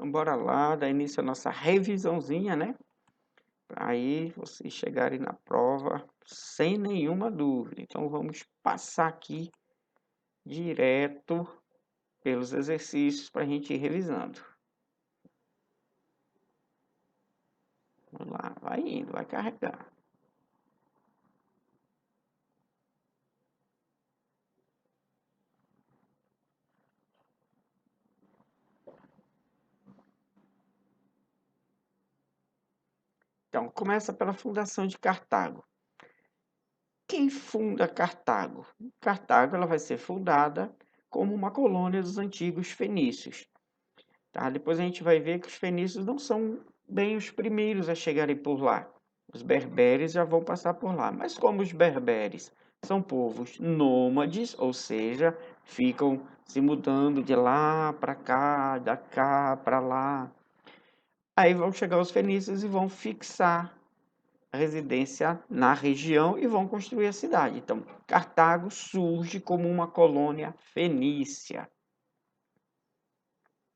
Então, bora lá, dar início à nossa revisãozinha, né? Para aí vocês chegarem na prova sem nenhuma dúvida. Então, vamos passar aqui direto pelos exercícios para a gente ir revisando. Vamos lá, vai indo, vai carregar. Então, começa pela fundação de Cartago. Quem funda Cartago? Cartago ela vai ser fundada como uma colônia dos antigos fenícios. Tá? Depois a gente vai ver que os fenícios não são bem os primeiros a chegarem por lá. Os berberes já vão passar por lá. Mas como os berberes são povos nômades, ou seja, ficam se mudando de lá para cá, da cá para lá. Aí vão chegar os fenícios e vão fixar a residência na região e vão construir a cidade. Então, Cartago surge como uma colônia fenícia.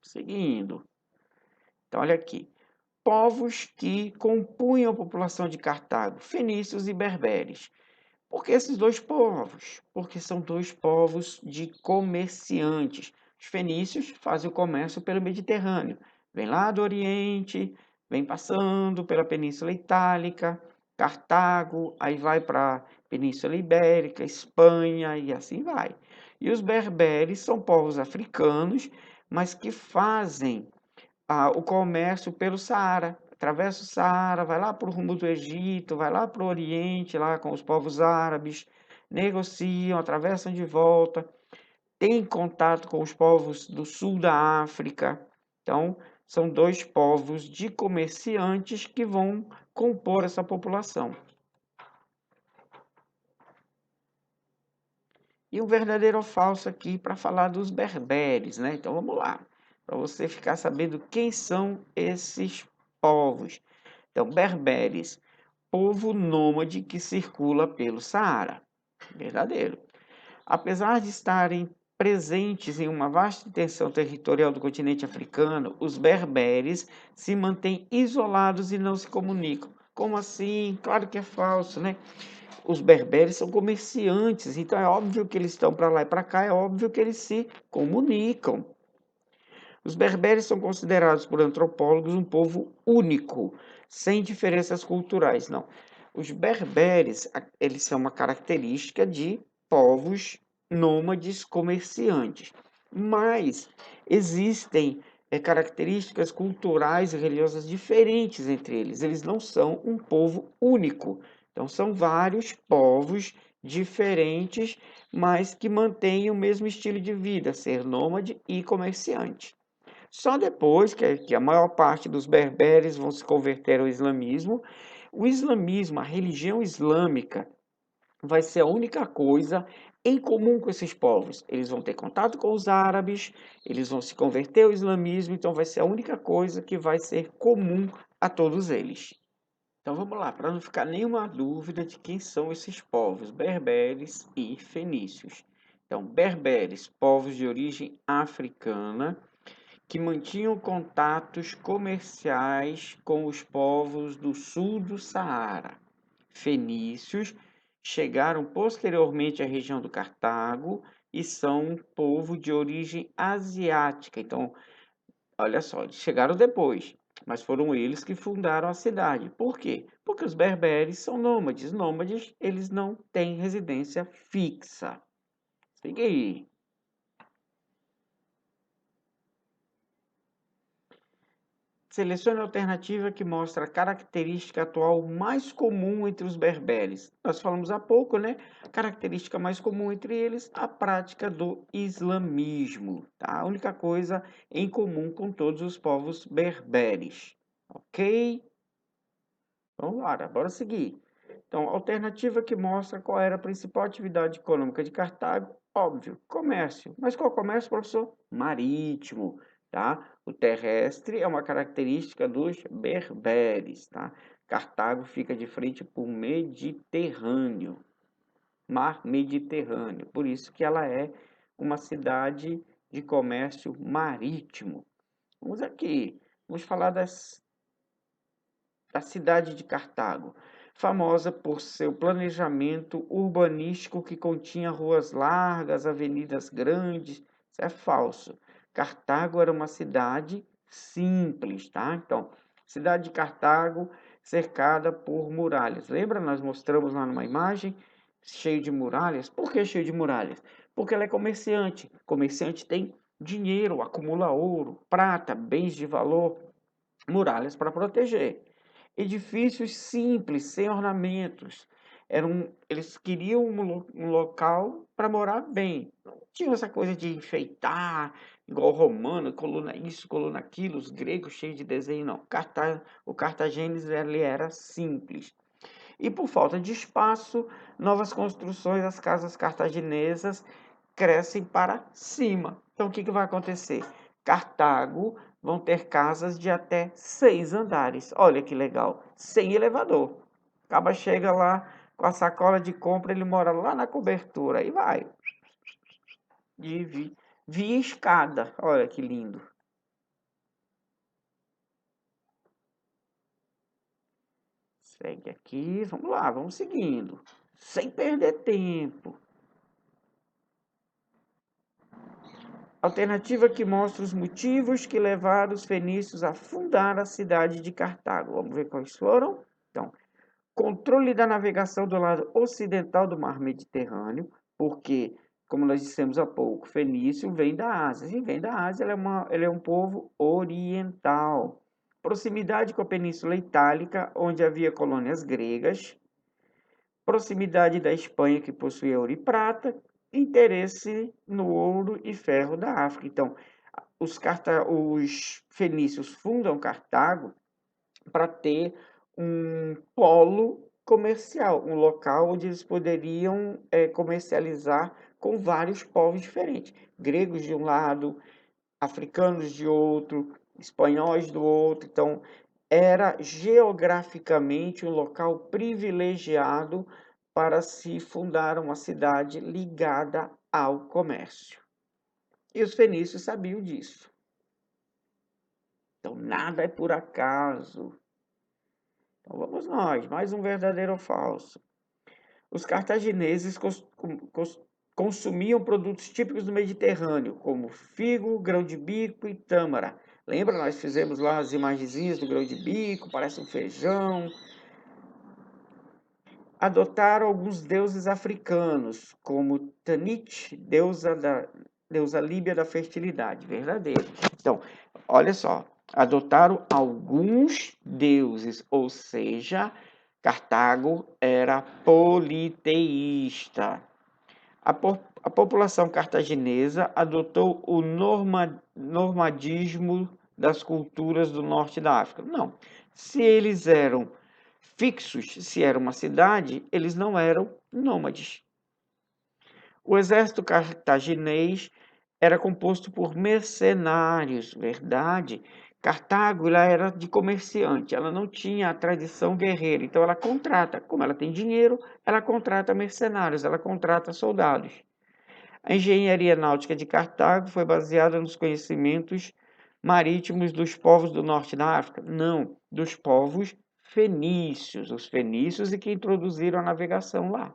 Seguindo. Então, olha aqui. Povos que compunham a população de Cartago, fenícios e berberes. Por que esses dois povos? Porque são dois povos de comerciantes. Os fenícios fazem o comércio pelo Mediterrâneo. Vem lá do Oriente, vem passando pela Península Itálica, Cartago, aí vai para a Península Ibérica, Espanha e assim vai. E os berberes são povos africanos, mas que fazem o comércio pelo Saara. Atravessa o Saara, vai lá para o rumo do Egito, vai lá para o Oriente, lá com os povos árabes, negociam, atravessam de volta, tem contato com os povos do sul da África. Então, são dois povos de comerciantes que vão compor essa população. E um verdadeiro ou falso aqui para falar dos berberes, né? Então vamos lá, para você ficar sabendo quem são esses povos. Então, berberes, povo nômade que circula pelo Saara. Verdadeiro. Apesar de estarem presentes em uma vasta extensão territorial do continente africano, os berberes se mantêm isolados e não se comunicam. Como assim? Claro que é falso, né? Os berberes são comerciantes, então é óbvio que eles estão para lá e para cá, é óbvio que eles se comunicam. Os berberes são considerados por antropólogos um povo único, sem diferenças culturais. Não. Os berberes, eles são uma característica de povos nômades comerciantes. Mas existem características culturais e religiosas diferentes entre eles. Eles não são um povo único. Então, são vários povos diferentes, mas que mantêm o mesmo estilo de vida, ser nômade e comerciante. Só depois que a maior parte dos berberes vão se converter ao islamismo, o islamismo, a religião islâmica, vai ser a única coisa em comum com esses povos. Eles vão ter contato com os árabes, eles vão se converter ao islamismo, então vai ser a única coisa que vai ser comum a todos eles. Então vamos lá, para não ficar nenhuma dúvida de quem são esses povos, berberes e fenícios. Então, berberes, povos de origem africana, que mantinham contatos comerciais com os povos do sul do Saara. Fenícios chegaram posteriormente à região do Cartago e são um povo de origem asiática. Então, olha só, eles chegaram depois, mas foram eles que fundaram a cidade. Por quê? Porque os berberes são nômades. Nômades, eles não têm residência fixa. Siga aí. Selecione a alternativa que mostra a característica atual mais comum entre os berberes. Nós falamos há pouco, né? A característica mais comum entre eles, a prática do islamismo, tá? A única coisa em comum com todos os povos berberes, ok? Vamos lá, bora seguir. Então, alternativa que mostra qual era a principal atividade econômica de Cartago, óbvio, comércio. Mas qual comércio, professor? Marítimo, tá? O terrestre é uma característica dos berberes, tá? Cartago fica de frente para o Mediterrâneo, mar Mediterrâneo. Por isso que ela é uma cidade de comércio marítimo. Vamos aqui, vamos falar da cidade de Cartago, famosa por seu planejamento urbanístico que continha ruas largas, avenidas grandes. Isso é falso. Cartago era uma cidade simples, tá? Então, cidade de Cartago cercada por muralhas. Lembra? Nós mostramos lá numa imagem cheio de muralhas. Por que cheio de muralhas? Porque ela é comerciante. Comerciante tem dinheiro, acumula ouro, prata, bens de valor, muralhas para proteger. Edifícios simples, sem ornamentos. Eles queriam um local para morar bem. Não tinha essa coisa de enfeitar, igual o romano, coluna isso, coluna aquilo, os gregos cheios de desenho, não. O cartaginês ele era simples. E por falta de espaço, novas construções, as casas cartaginesas crescem para cima. Então, o que vai acontecer? Cartago vão ter casas de até 6 andares. Olha que legal, sem elevador. Acaba chega lá com a sacola de compra, ele mora lá na cobertura. Aí vai, via escada. Olha que lindo. Segue aqui, vamos lá, vamos seguindo. Sem perder tempo. Alternativa que mostra os motivos que levaram os fenícios a fundar a cidade de Cartago. Vamos ver quais foram? Então, controle da navegação do lado ocidental do mar Mediterrâneo, porque, como nós dissemos há pouco, fenício vem da Ásia. E vem da Ásia, ele é um povo oriental. Proximidade com a Península Itálica, onde havia colônias gregas. Proximidade da Espanha, que possuía ouro e prata. Interesse no ouro e ferro da África. Então, os fenícios fundam Cartago para ter um polo comercial, um local onde eles poderiam comercializar com vários povos diferentes, gregos de um lado, africanos de outro, espanhóis do outro. Então, era geograficamente um local privilegiado para se fundar uma cidade ligada ao comércio. E os fenícios sabiam disso. Então, nada é por acaso. Então, vamos nós, mais um verdadeiro ou falso. Os cartagineses consumiam produtos típicos do Mediterrâneo, como figo, grão de bico e tâmara. Lembra? Nós fizemos lá as imagenzinhas do grão de bico, parece um feijão. Adotaram alguns deuses africanos, como Tanit, deusa líbia da fertilidade. Verdadeiro. Então, olha só, adotaram alguns deuses, ou seja, Cartago era politeísta. A população cartaginesa adotou o nomadismo das culturas do norte da África. Não, se eles eram fixos, se era uma cidade, eles não eram nômades. O exército cartaginês era composto por mercenários, verdade? Cartago ela era de comerciante, ela não tinha a tradição guerreira, então ela contrata, como ela tem dinheiro, ela contrata mercenários, ela contrata soldados. A engenharia náutica de Cartago foi baseada nos conhecimentos marítimos dos povos do norte da África? Não, dos povos fenícios, os fenícios e que introduziram a navegação lá.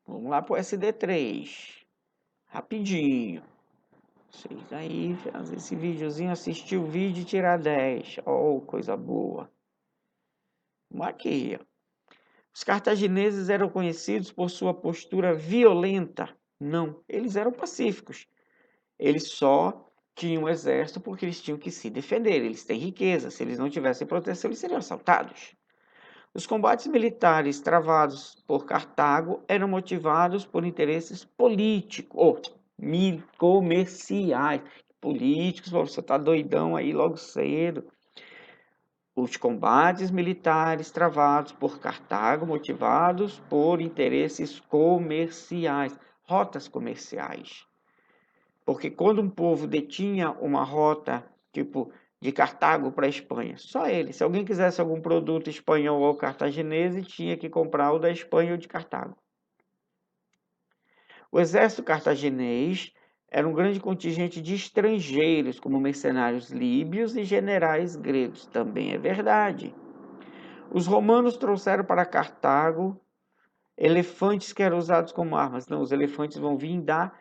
Vamos lá para o SD3. Rapidinho. Vocês aí, fazer esse videozinho, assistir o vídeo e tirar 10. Oh, coisa boa. Vamos aqui. Os cartagineses eram conhecidos por sua postura violenta? Não, eles eram pacíficos. Eles só tinham um exército porque eles tinham que se defender. Eles têm riqueza. Se eles não tivessem proteção, eles seriam assaltados. Os combates militares travados por Cartago eram motivados por interesses políticos ou comerciais. Políticos, você está doidão aí logo cedo. Os combates militares travados por Cartago motivados por interesses comerciais, rotas comerciais. Porque quando um povo detinha uma rota, tipo, de Cartago para a Espanha, só ele. Se alguém quisesse algum produto espanhol ou cartaginês, tinha que comprar o da Espanha ou de Cartago. O exército cartaginês era um grande contingente de estrangeiros, como mercenários líbios e generais gregos. Também é verdade. Os romanos trouxeram para Cartago elefantes que eram usados como armas. Não, os elefantes vão vir da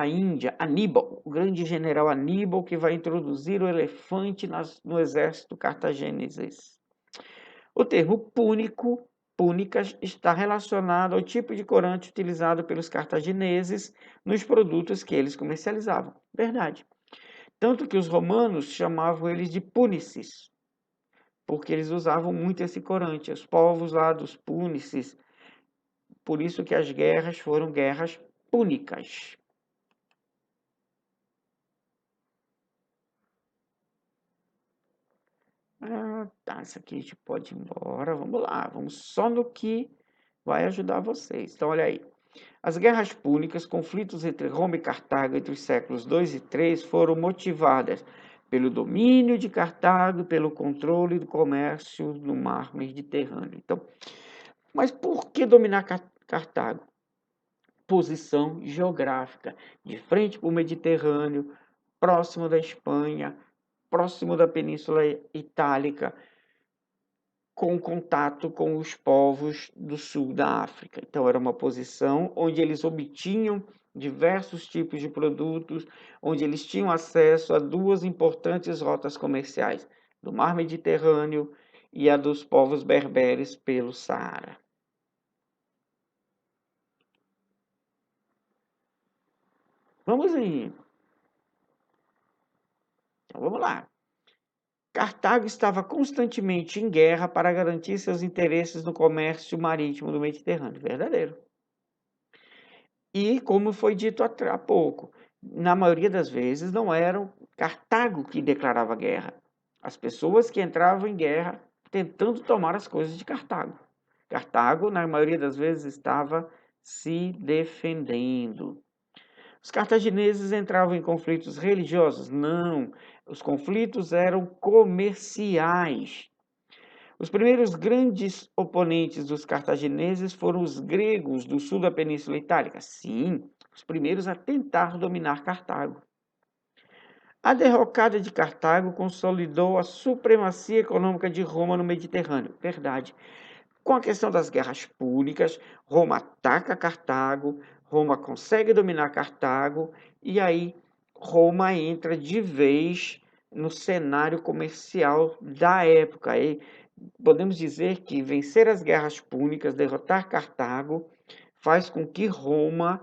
Índia. Aníbal, o grande general Aníbal, que vai introduzir o elefante no exército cartaginês. O termo púnicas, está relacionado ao tipo de corante utilizado pelos cartagineses nos produtos que eles comercializavam. Verdade. Tanto que os romanos chamavam eles de púnices, porque eles usavam muito esse corante. Os povos lá dos púnices, por isso que as guerras foram guerras púnicas. Tá, isso aqui a gente pode ir embora. Vamos lá, vamos só no que vai ajudar vocês. Então, olha aí. As guerras púnicas, conflitos entre Roma e Cartago entre os séculos 2 e 3, foram motivadas pelo domínio de Cartago e pelo controle do comércio no mar Mediterrâneo. Então, mas por que dominar Cartago? Posição geográfica, de frente para o Mediterrâneo, próximo da Espanha, próximo da Península Itálica, com contato com os povos do sul da África. Então, era uma posição onde eles obtinham diversos tipos de produtos, onde eles tinham acesso a duas importantes rotas comerciais, do Mar Mediterrâneo e a dos povos berberes pelo Saara. Vamos aí. Então, vamos lá. Cartago estava constantemente em guerra para garantir seus interesses no comércio marítimo do Mediterrâneo. Verdadeiro. E, como foi dito há pouco, na maioria das vezes não era Cartago que declarava guerra. As pessoas que entravam em guerra tentando tomar as coisas de Cartago. Cartago, na maioria das vezes, estava se defendendo. Os cartagineses entravam em conflitos religiosos? Não. Os conflitos eram comerciais. Os primeiros grandes oponentes dos cartagineses foram os gregos do sul da Península Itálica. Sim, os primeiros a tentar dominar Cartago. A derrocada de Cartago consolidou a supremacia econômica de Roma no Mediterrâneo. Verdade. Com a questão das guerras púnicas, Roma ataca Cartago, Roma consegue dominar Cartago e aí Roma entra de vez no cenário comercial da época. Aí podemos dizer que vencer as guerras púnicas, derrotar Cartago, faz com que Roma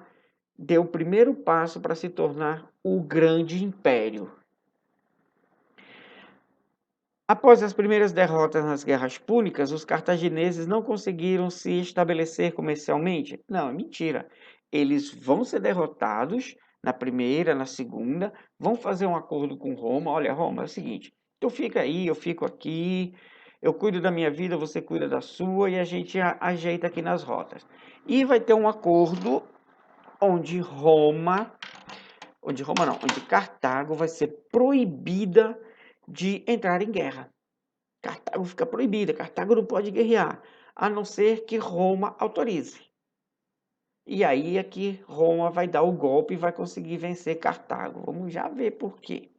dê o primeiro passo para se tornar o grande império. Após as primeiras derrotas nas guerras púnicas, os cartagineses não conseguiram se estabelecer comercialmente? Não, é mentira. Eles vão ser derrotados na primeira, na segunda, vão fazer um acordo com Roma. Olha, Roma, é o seguinte, tu fica aí, eu fico aqui, eu cuido da minha vida, você cuida da sua e a gente ajeita aqui nas rotas. E vai ter um acordo onde onde Cartago vai ser proibida de entrar em guerra. Cartago fica proibida, Cartago não pode guerrear, a não ser que Roma autorize. E aí é que Roma vai dar o golpe e vai conseguir vencer Cartago. Vamos já ver por quê.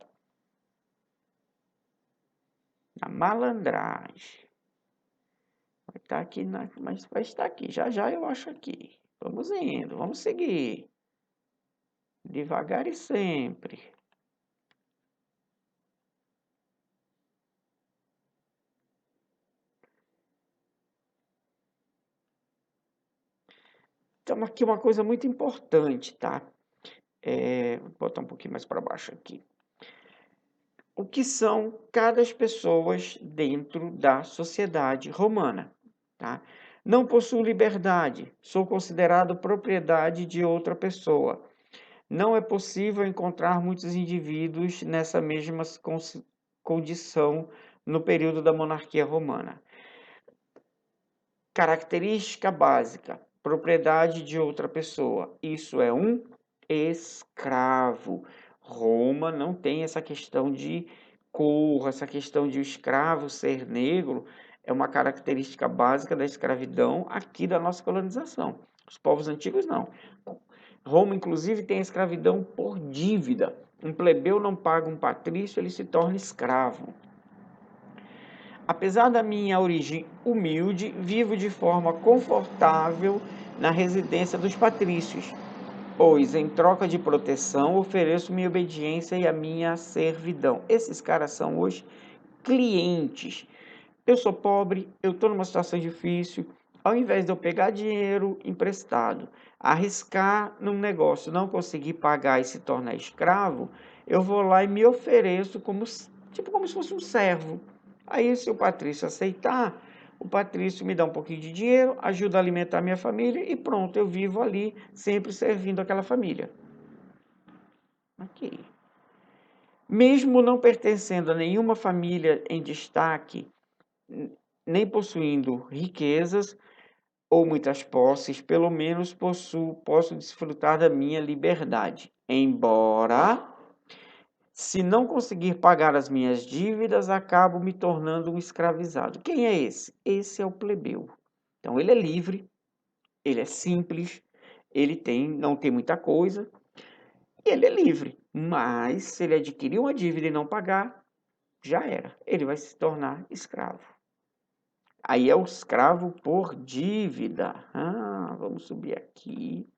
A malandragem. Vai estar aqui, mas vai estar aqui. Já já eu acho aqui. Vamos indo, vamos seguir. Devagar e sempre. Então, aqui uma coisa muito importante, tá? Vou botar um pouquinho mais para baixo aqui. O que são cada pessoas dentro da sociedade romana, tá? Não possuo liberdade, sou considerado propriedade de outra pessoa. Não é possível encontrar muitos indivíduos nessa mesma condição no período da monarquia romana. Característica básica: propriedade de outra pessoa. Isso é um escravo. Roma não tem essa questão de cor, essa questão de o escravo ser negro. é uma característica básica da escravidão aqui da nossa colonização. Os povos antigos não. Roma, inclusive, tem a escravidão por dívida. Um plebeu não paga um patrício, ele se torna escravo. Apesar da minha origem humilde, vivo de forma confortável na residência dos patrícios, pois, em troca de proteção, ofereço minha obediência e a minha servidão. Esses caras são os clientes. Eu sou pobre, eu estou numa situação difícil. Ao invés de eu pegar dinheiro emprestado, arriscar num negócio, não conseguir pagar e se tornar escravo, eu vou lá e me ofereço como se fosse um servo. Aí, se o patrício aceitar, o patrício me dá um pouquinho de dinheiro, ajuda a alimentar minha família e pronto, eu vivo ali sempre servindo aquela família. Ok. Mesmo não pertencendo a nenhuma família em destaque, nem possuindo riquezas ou muitas posses, pelo menos posso desfrutar da minha liberdade. Embora, se não conseguir pagar as minhas dívidas, acabo me tornando um escravizado. Quem é esse? Esse é o plebeu. Então, ele é livre, ele é simples, não tem muita coisa, e ele é livre. Mas, se ele adquirir uma dívida e não pagar, já era. Ele vai se tornar escravo. Aí é o escravo por dívida. Vamos subir aqui.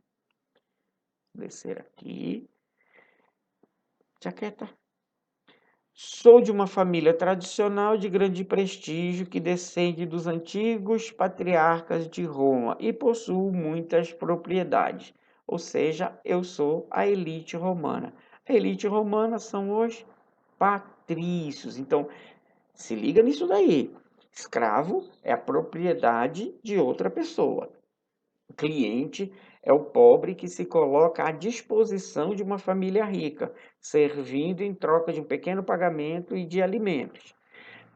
Descer aqui. Jaqueta. Sou de uma família tradicional de grande prestígio que descende dos antigos patriarcas de Roma e possuo muitas propriedades. Ou seja, eu sou a elite romana. A elite romana são os patrícios. Então, se liga nisso daí. Escravo é a propriedade de outra pessoa. O cliente é o pobre que se coloca à disposição de uma família rica, servindo em troca de um pequeno pagamento e de alimentos.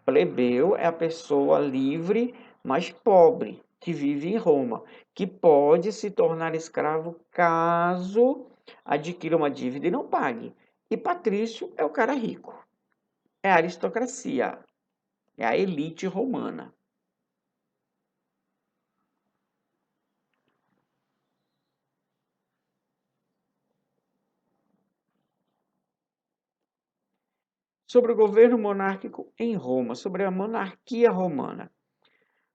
Plebeu é a pessoa livre, mas pobre, que vive em Roma, que pode se tornar escravo caso adquira uma dívida e não pague. E patrício é o cara rico. É a aristocracia, é a elite romana. Sobre o governo monárquico em Roma, sobre a monarquia romana.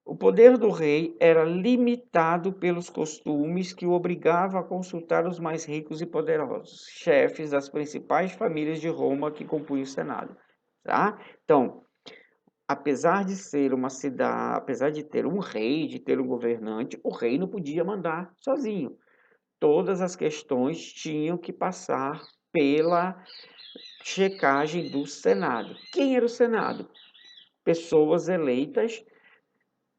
O poder do rei era limitado pelos costumes que o obrigavam a consultar os mais ricos e poderosos, chefes das principais famílias de Roma que compunham o Senado. Tá? Então, apesar de ser uma cidade, apesar de ter um rei, de ter um governante, o rei não podia mandar sozinho. Todas as questões tinham que passar pela checagem do Senado. Quem era o Senado? Pessoas eleitas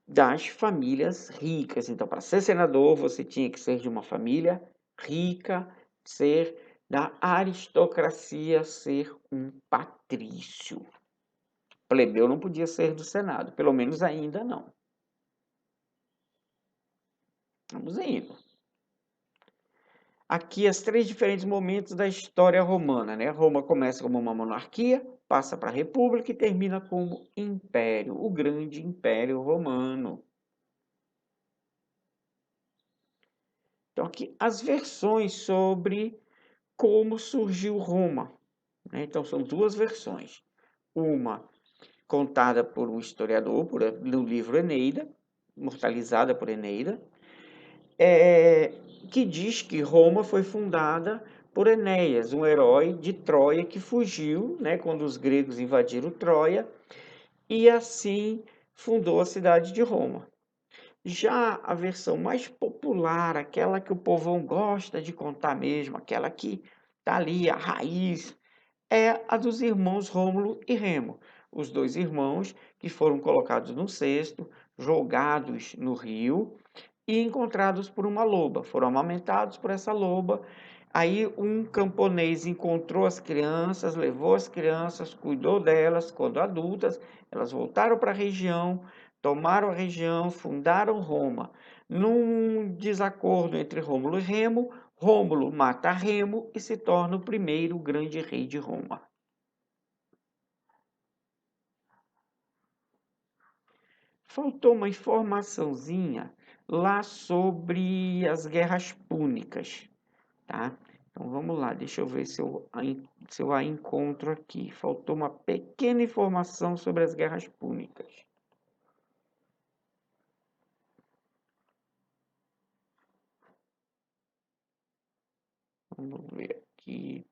das famílias ricas. Então, para ser senador, você tinha que ser de uma família rica, ser da aristocracia, ser um patrício. Plebeu não podia ser do Senado, pelo menos ainda não. Vamos indo. Aqui os três diferentes momentos da história romana, né? Roma começa como uma monarquia, passa para a república e termina como império, o grande império romano. Então aqui as versões sobre como surgiu Roma, né? Então são duas versões. Uma contada por um historiador, no livro Eneida, imortalizada por Eneida, que diz que Roma foi fundada por Enéas, um herói de Troia que fugiu, né, quando os gregos invadiram Troia, e assim fundou a cidade de Roma. Já a versão mais popular, aquela que o povão gosta de contar mesmo, aquela que está ali, a raiz, é a dos irmãos Rômulo e Remo, os dois irmãos que foram colocados num cesto, jogados no rio e encontrados por uma loba. Foram amamentados por essa loba. Aí um camponês encontrou as crianças, levou as crianças, cuidou delas. Quando adultas, elas voltaram para a região, tomaram a região, fundaram Roma. Num desacordo entre Rômulo e Remo, Rômulo mata Remo e se torna o primeiro grande rei de Roma. faltou uma informaçãozinha lá sobre as guerras púnicas, tá? Então vamos lá, deixa eu ver se eu a encontro aqui. Faltou uma pequena informação sobre as guerras púnicas. Vamos ver aqui.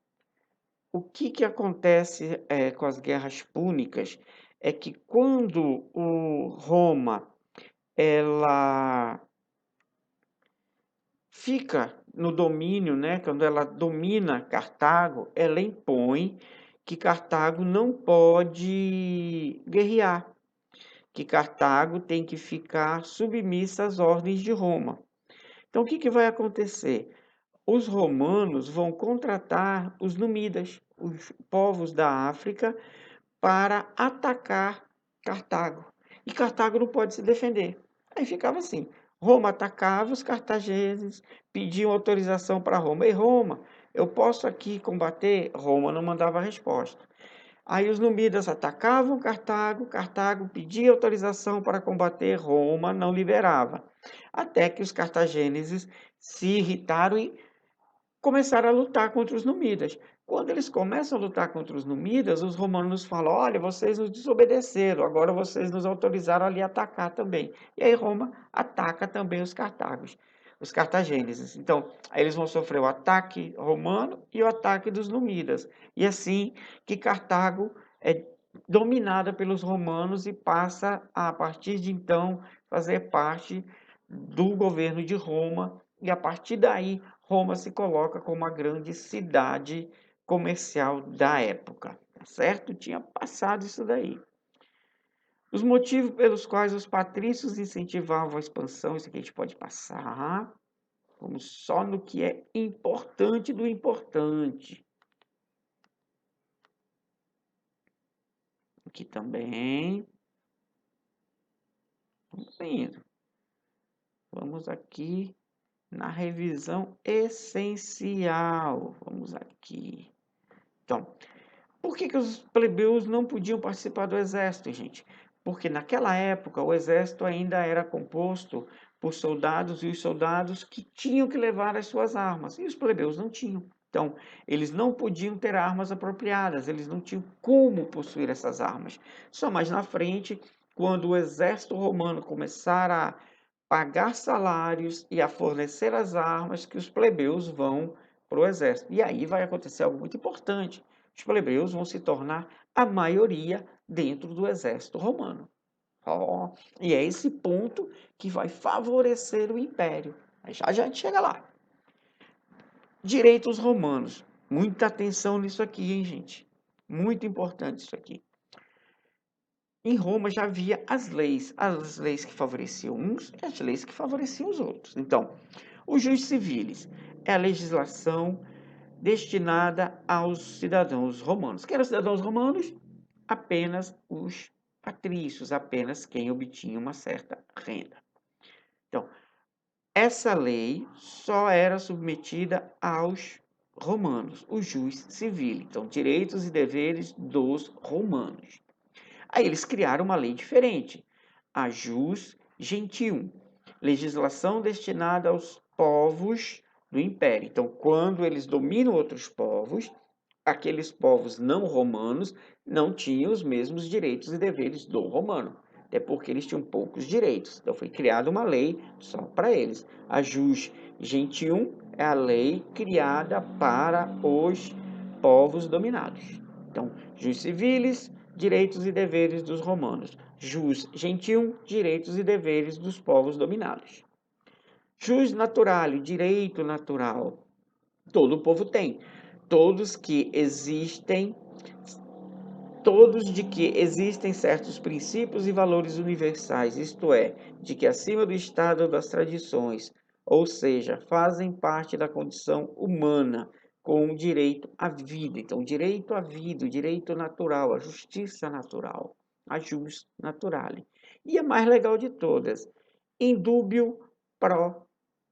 O que acontece com as guerras púnicas é que quando o Roma ela fica no domínio, né? Quando ela domina Cartago, ela impõe que Cartago não pode guerrear, que Cartago tem que ficar submissa às ordens de Roma. Então, o que vai acontecer? Os romanos vão contratar os númidas, os povos da África, para atacar Cartago. E Cartago não pode se defender. Aí ficava assim: Roma atacava, os cartageses pediam autorização para Roma. Ei, Roma, eu posso aqui combater? Roma não mandava resposta. Aí os númidas atacavam Cartago, Cartago pedia autorização para combater, Roma não liberava. Até que os cartageneses se irritaram e começaram a lutar contra os númidas. Quando eles começam a lutar contra os númidas, os romanos falam: olha, vocês nos desobedeceram, agora vocês nos autorizaram ali a atacar também. E aí Roma ataca também os cartagos, os cartageneses. Então, aí eles vão sofrer o ataque romano e o ataque dos númidas. E assim que Cartago é dominada pelos romanos e passa a partir de então fazer parte do governo de Roma, e a partir daí Roma se coloca como a grande cidade comercial da época, tá certo? Tinha passado isso daí. Os motivos pelos quais os patrícios incentivavam a expansão, isso aqui a gente pode passar. Vamos só no que é importante do importante. Aqui também. Vamos indo. Vamos aqui na revisão essencial. Vamos aqui. Então, por que os plebeus não podiam participar do exército, gente? Porque naquela época o exército ainda era composto por soldados e os soldados que tinham que levar as suas armas, e os plebeus não tinham. Então, eles não podiam ter armas apropriadas, eles não tinham como possuir essas armas. Só mais na frente, quando o exército romano começar a pagar salários e a fornecer as armas, que os plebeus vão para o exército. E aí vai acontecer algo muito importante. Os plebeus vão se tornar a maioria dentro do exército romano. Oh, e é esse ponto que vai favorecer o império. Já a gente chega lá. Direitos romanos. Muita atenção nisso aqui, hein, gente? Muito importante isso aqui. Em Roma já havia as leis que favoreciam uns e as leis que favoreciam os outros. Então, os jus civilis é a legislação destinada aos cidadãos romanos. Quem eram os cidadãos romanos? Apenas os patrícios, apenas quem obtinha uma certa renda. Então, essa lei só era submetida aos romanos, o jus civilis, então direitos e deveres dos romanos. Aí eles criaram uma lei diferente, a jus gentium, legislação destinada aos povos do império. Então, quando eles dominam outros povos, aqueles povos não romanos não tinham os mesmos direitos e deveres do romano, até porque eles tinham poucos direitos. Então foi criada uma lei só para eles. A jus gentium é a lei criada para os povos dominados. Então, jus civilis, direitos e deveres dos romanos. Jus gentium, direitos e deveres dos povos dominados. Jus naturale, direito natural. Todo o povo tem. Todos que existem, todos de que existem certos princípios e valores universais, isto é, de que acima do estado ou das tradições, ou seja, fazem parte da condição humana, com o direito à vida. Então, direito à vida, o direito natural, a justiça natural, a jus naturale. E a mais legal de todas, indúbio pro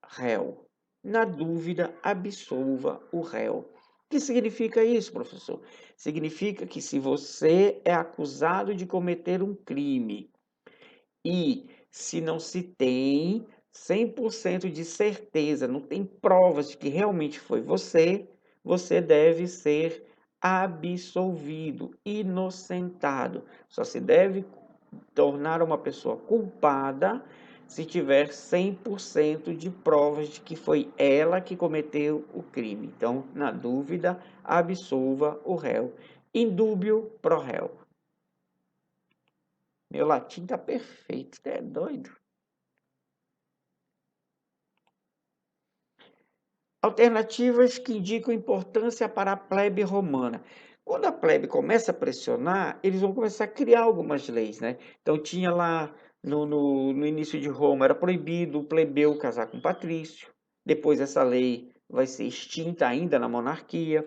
réu. Na dúvida, absolva o réu. O que significa isso, professor? Significa que se você é acusado de cometer um crime E se não se tem 100% de certeza, não tem provas de que realmente foi você, você deve ser absolvido, inocentado. Só se deve tornar uma pessoa culpada se tiver 100% de provas de que foi ela que cometeu o crime. Então, na dúvida, absolva o réu. Indúbio pro réu. Meu latim tá perfeito, é doido. Alternativas que indicam importância para a plebe romana. Quando a plebe começa a pressionar, eles vão começar a criar algumas leis, né? Então tinha lá no início de Roma, era proibido o plebeu casar com patrício. Depois essa lei vai ser extinta ainda na monarquia.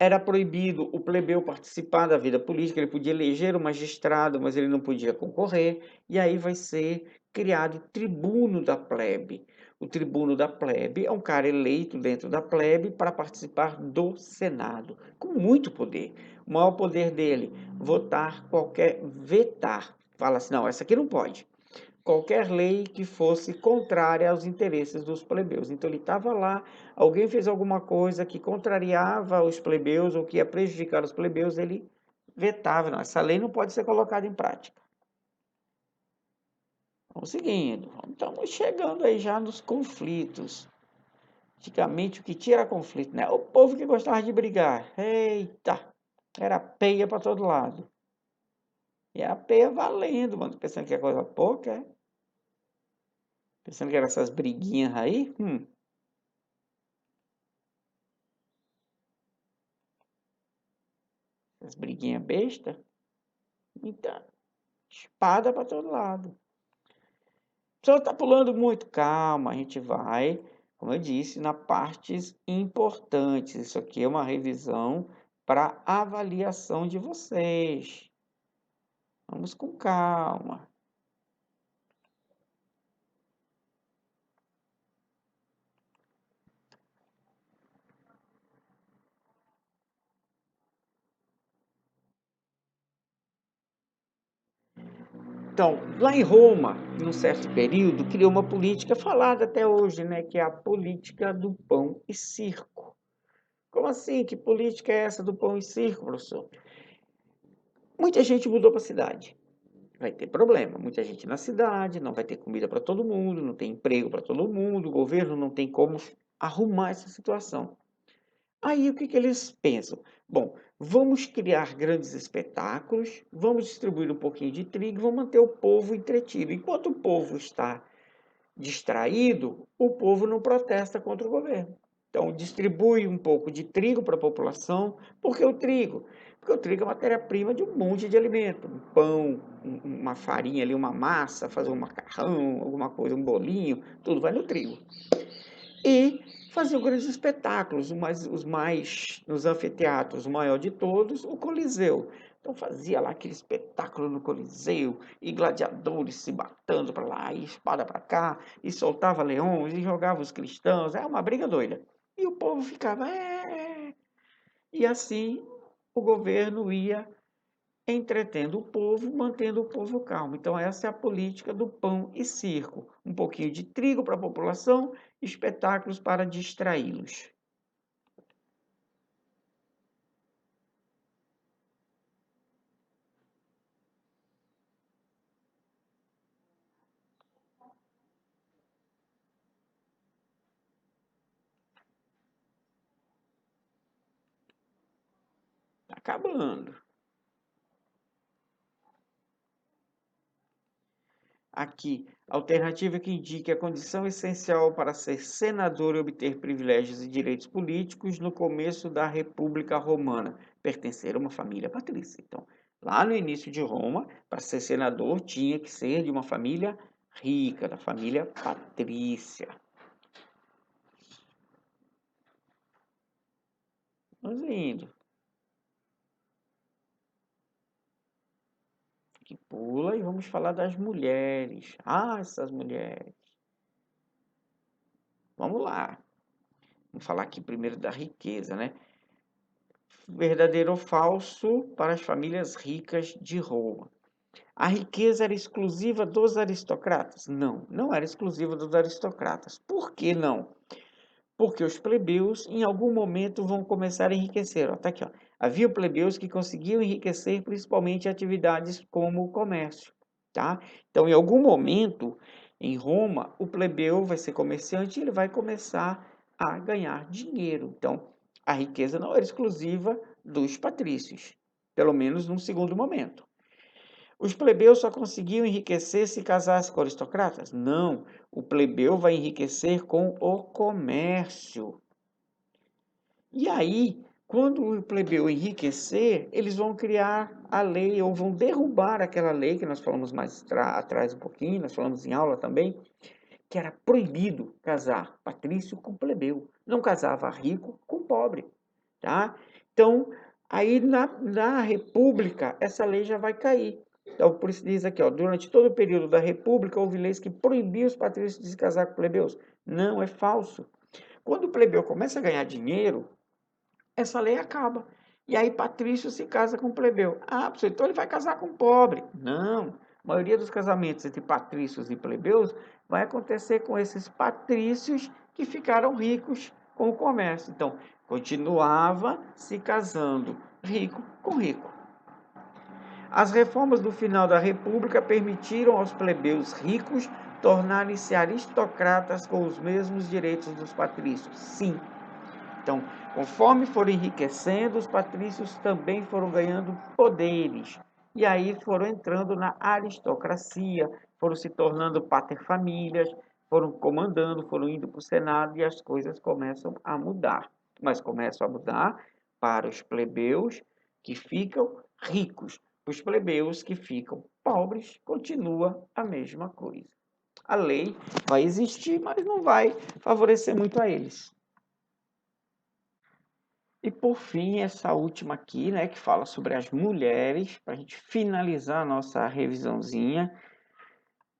Era proibido o plebeu participar da vida política, ele podia eleger o magistrado, mas ele não podia concorrer, e aí vai ser criado o tribuno da plebe. O tribuno da plebe é um cara eleito dentro da plebe para participar do Senado, com muito poder. O maior poder dele, vetar. Fala assim, não, essa aqui não pode qualquer lei que fosse contrária aos interesses dos plebeus. Então ele estava lá, alguém fez alguma coisa que contrariava os plebeus ou que ia prejudicar os plebeus, ele vetava. Não, essa lei não pode ser colocada em prática. Vamos seguindo. Estamos chegando aí já nos conflitos. Antigamente o que tira conflito, né? O povo que gostava de brigar. Eita! Era peia para todo lado. E a peia valendo, mano. Pensando que é coisa pouca, é? Pensando que eram essas briguinhas aí? Essas briguinhas besta. Então, espada para todo lado. O senhor está pulando muito. Calma, a gente vai, como eu disse, na partes importantes. Isso aqui é uma revisão para avaliação de vocês. Vamos com calma. Então, lá em Roma, num certo período, criou uma política falada até hoje, né, que é a política do pão e circo. Como assim? Que política é essa do pão e circo, professor? Muita gente mudou para a cidade. Vai ter problema. Muita gente na cidade, não vai ter comida para todo mundo, não tem emprego para todo mundo, o governo não tem como arrumar essa situação. Aí o que eles pensam? Bom, vamos criar grandes espetáculos, vamos distribuir um pouquinho de trigo, vamos manter o povo entretido. Enquanto o povo está distraído, o povo não protesta contra o governo. Então, distribui um pouco de trigo para a população. Por que o trigo? Porque o trigo é matéria-prima de um monte de alimento. Um pão, uma farinha ali, uma massa, fazer um macarrão, alguma coisa, um bolinho, tudo vai no trigo. E faziam grandes espetáculos, os mais nos anfiteatros, o maior de todos, o Coliseu. Então fazia lá aquele espetáculo no Coliseu, e gladiadores se batendo para lá, e espada para cá, e soltava leões, e jogava os cristãos, é uma briga doida. E o povo ficava, e assim o governo ia entretendo o povo, mantendo o povo calmo. Então, essa é a política do pão e circo. Um pouquinho de trigo para a população, espetáculos para distraí-los. Está acabando. Aqui, alternativa que indique a condição essencial para ser senador e obter privilégios e direitos políticos no começo da República Romana, pertencer a uma família patrícia. Então, lá no início de Roma, para ser senador, tinha que ser de uma família rica, da família patrícia. Vamos indo. Que pula e vamos falar das mulheres. Ah, essas mulheres. Vamos lá. Vamos falar aqui primeiro da riqueza, né? Verdadeiro ou falso para as famílias ricas de Roma. A riqueza era exclusiva dos aristocratas? Não, não era exclusiva dos aristocratas. Por que não? Porque os plebeus, em algum momento, vão começar a enriquecer. Está aqui, ó. Havia plebeus que conseguiam enriquecer principalmente em atividades como o comércio. Tá? Então, em algum momento, em Roma, o plebeu vai ser comerciante e ele vai começar a ganhar dinheiro. Então, a riqueza não era exclusiva dos patrícios, pelo menos num segundo momento. Os plebeus só conseguiam enriquecer se casassem com aristocratas? Não, o plebeu vai enriquecer com o comércio. E aí, quando o plebeu enriquecer, eles vão criar a lei, ou vão derrubar aquela lei que nós falamos mais atrás um pouquinho, nós falamos em aula também, que era proibido casar patrício com plebeu. Não casava rico com pobre, tá? Então, aí na República, essa lei já vai cair. Então, por isso diz aqui, ó, durante todo o período da República, houve leis que proibiam os patrícios de se casar com plebeus. Não, é falso. Quando o plebeu começa a ganhar dinheiro, essa lei acaba. E aí patrício se casa com plebeu. Ah, professor, então ele vai casar com pobre. Não. A maioria dos casamentos entre patrícios e plebeus vai acontecer com esses patrícios que ficaram ricos com o comércio. Então, continuava se casando rico com rico. As reformas do final da República permitiram aos plebeus ricos tornarem-se aristocratas com os mesmos direitos dos patrícios. Sim. Então, conforme foram enriquecendo, os patrícios também foram ganhando poderes. E aí foram entrando na aristocracia, foram se tornando paterfamílias, foram comandando, foram indo para o Senado e as coisas começam a mudar. Mas começam a mudar para os plebeus que ficam ricos. Os plebeus que ficam pobres, continua a mesma coisa. A lei vai existir, mas não vai favorecer muito a eles. E por fim, essa última aqui, né, que fala sobre as mulheres, para a gente finalizar a nossa revisãozinha.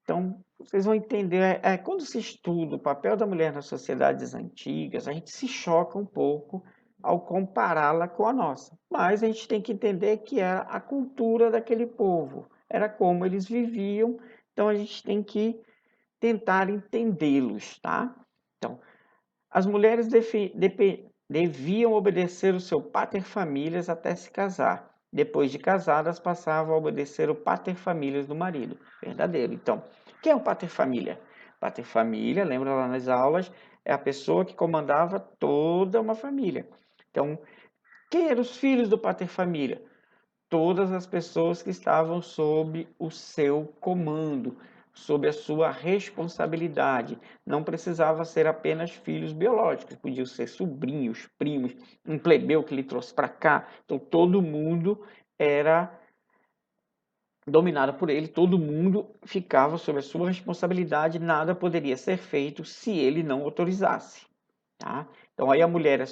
Então, vocês vão entender, quando se estuda o papel da mulher nas sociedades antigas, a gente se choca um pouco ao compará-la com a nossa. Mas a gente tem que entender que era a cultura daquele povo, era como eles viviam, então a gente tem que tentar entendê-los, tá? Então, as mulheres deviam obedecer o seu paterfamilias até se casar. Depois de casadas, passavam a obedecer o paterfamilias do marido. Verdadeiro. Então, quem é o paterfamília? Paterfamília, lembra lá nas aulas, é a pessoa que comandava toda uma família. Então, quem eram os filhos do paterfamília? Todas as pessoas que estavam sob o seu comando, sob a sua responsabilidade. Não precisava ser apenas filhos biológicos, podiam ser sobrinhos, primos, um plebeu que ele trouxe para cá. Então todo mundo era dominado por ele, todo mundo ficava sob a sua responsabilidade, nada poderia ser feito se ele não autorizasse. Tá? Então aí a mulher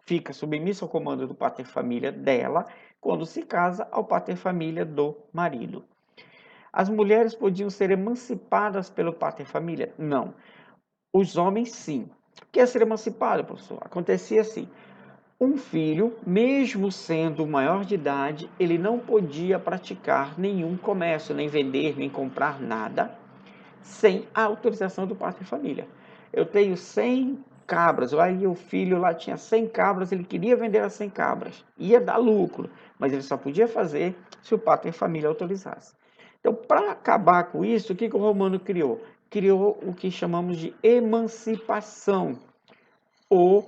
fica submissa ao comando do paterfamília dela, quando se casa ao paterfamília do marido. As mulheres podiam ser emancipadas pelo paterfamília? Não. Os homens, sim. O que é ser emancipado, professor? Acontecia assim. Um filho, mesmo sendo maior de idade, ele não podia praticar nenhum comércio, nem vender, nem comprar nada, sem a autorização do paterfamília. Eu tenho 100 cabras, aí o filho lá tinha 100 cabras, ele queria vender as 100 cabras, ia dar lucro, mas ele só podia fazer se o paterfamília autorizasse. Então, para acabar com isso, o que o Romano criou? Criou o que chamamos de emancipação. O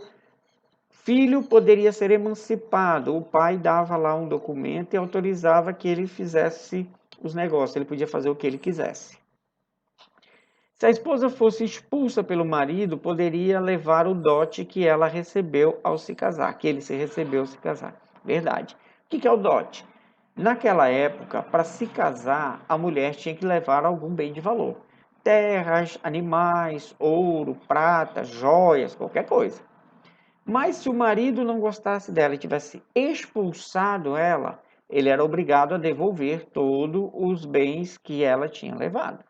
filho poderia ser emancipado, o pai dava lá um documento e autorizava que ele fizesse os negócios, ele podia fazer o que ele quisesse. Se a esposa fosse expulsa pelo marido, poderia levar o dote que ela recebeu ao se casar, que ele se recebeu ao se casar. Verdade. O que é o dote? Naquela época, para se casar, a mulher tinha que levar algum bem de valor. Terras, animais, ouro, prata, joias, qualquer coisa. Mas se o marido não gostasse dela e tivesse expulsado ela, ele era obrigado a devolver todos os bens que ela tinha levado.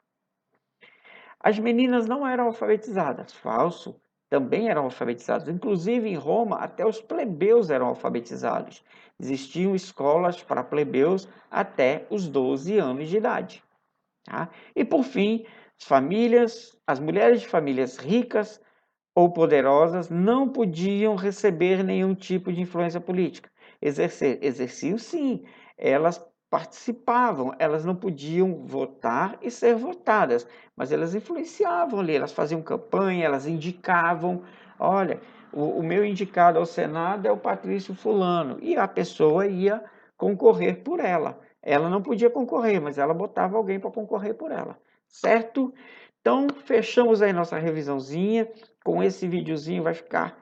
As meninas não eram alfabetizadas. Falso. também eram alfabetizados. Inclusive, em Roma, até os plebeus eram alfabetizados. Existiam escolas para plebeus até os 12 anos de idade. Tá? E, por fim, as mulheres de famílias ricas ou poderosas não podiam receber nenhum tipo de influência política. Exerciam sim, elas participavam, elas não podiam votar e ser votadas, mas elas influenciavam ali, elas faziam campanha, elas indicavam, olha, o meu indicado ao Senado é o Patrício Fulano, e a pessoa ia concorrer por ela. Ela não podia concorrer, mas ela botava alguém para concorrer por ela, certo? Então, fechamos aí nossa revisãozinha. Com esse videozinho vai ficar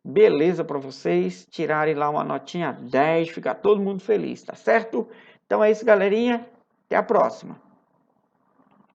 beleza para vocês tirarem lá uma notinha 10, ficar todo mundo feliz, tá certo? Então é isso, galerinha. Até a próxima.